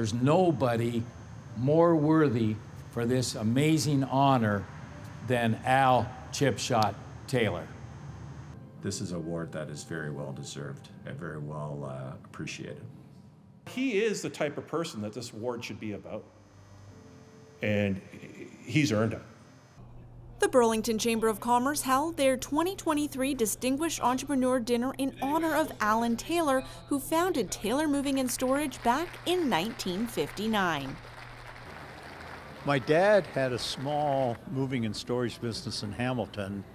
there's nobody more worthy for this amazing honor than Al Chipshot Taylor. This is an award that is very well deserved and very well appreciated. He is the type of person that this award should be about, and he's earned it. The Burlington Chamber of Commerce held their 2023 Distinguished Entrepreneur Dinner in honor of Alan Taylor, who founded Taylor Moving and Storage back in 1959. My dad had a small moving and storage business in Hamilton,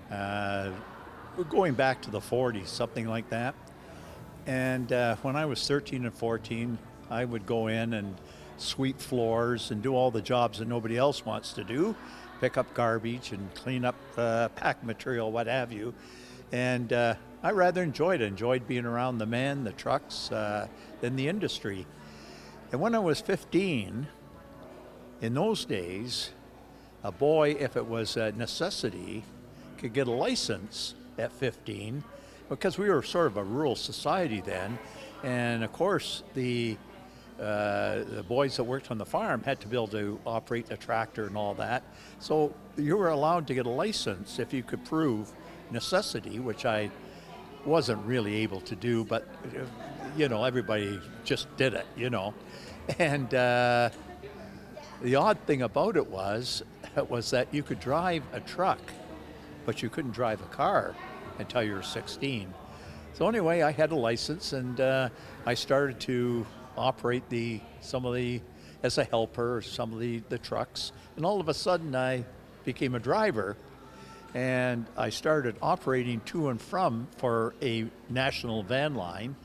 going back to the 40s, something like that. And when I was 13 and 14, I would go in and sweep floors and do all the jobs that nobody else wants to do, pick up garbage and clean up pack material, what have you. And I rather enjoyed being around the men, the trucks, in the industry. And when I was 15, in those days, a boy, if it was a necessity, could get a license at 15, because we were sort of a rural society then. And of course, the boys that worked on the farm had to be able to operate a tractor and all that. So you were allowed to get a license if you could prove necessity, which I wasn't really able to do, but everybody just did it, And the odd thing about it was that you could drive a truck, but you couldn't drive a car until you were 16. So anyway, I had a license, and I started to operate as a helper, some of the trucks. And all of a sudden I became a driver, and I started operating to and from for a national van line,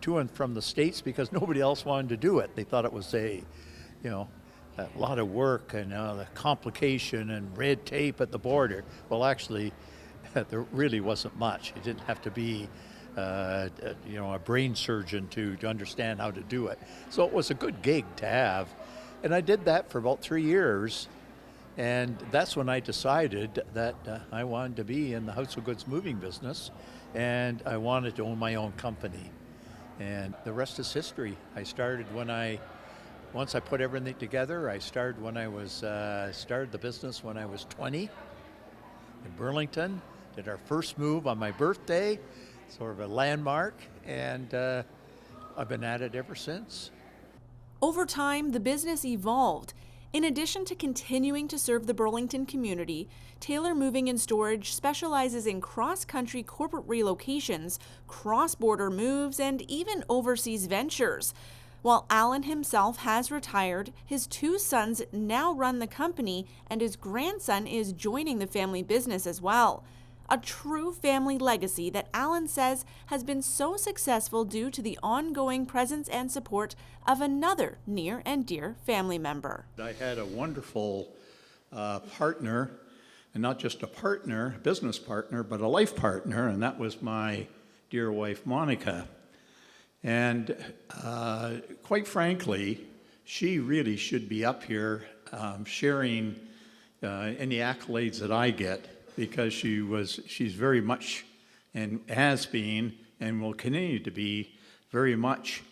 to and from the States, because nobody else wanted to do it. They thought it was a lot of work and the complication and red tape at the border. Well, actually, there really wasn't much. You didn't have to be a brain surgeon to understand how to do it. So it was a good gig to have. And I did that for about 3 years. And that's when I decided that I wanted to be in the household goods moving business, and I wanted to own my own company. And the rest is history. I started once I put everything together, I started the business when I was 20 in Burlington. Did our first move on my birthday, sort of a landmark, and I've been at it ever since. Over time, the business evolved. In addition to continuing to serve the Burlington community, Taylor Moving and Storage specializes in cross-country corporate relocations, cross-border moves, and even overseas ventures. While Alan himself has retired, his 2 sons now run the company, and his grandson is joining the family business as well. A true family legacy that Alan says has been so successful due to the ongoing presence and support of another near and dear family member. I had a wonderful partner, and not just a partner, business partner, but a life partner, and that was my dear wife, Monica. And quite frankly, she really should be up here sharing any accolades that I get, because she's very much, and has been, and will continue to be, very much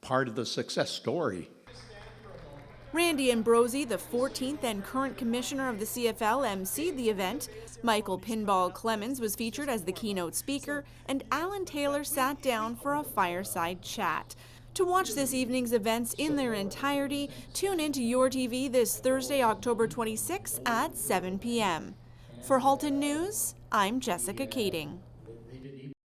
part of the success story. Randy Ambrosi, the 14th and current commissioner of the CFL, emceed the event. Michael Pinball Clemens was featured as the keynote speaker, and Alan Taylor sat down for a fireside chat. To watch this evening's events in their entirety, tune into Your TV this Thursday, October 26 at 7 p.m. For Halton News, I'm Jessica Kaitting.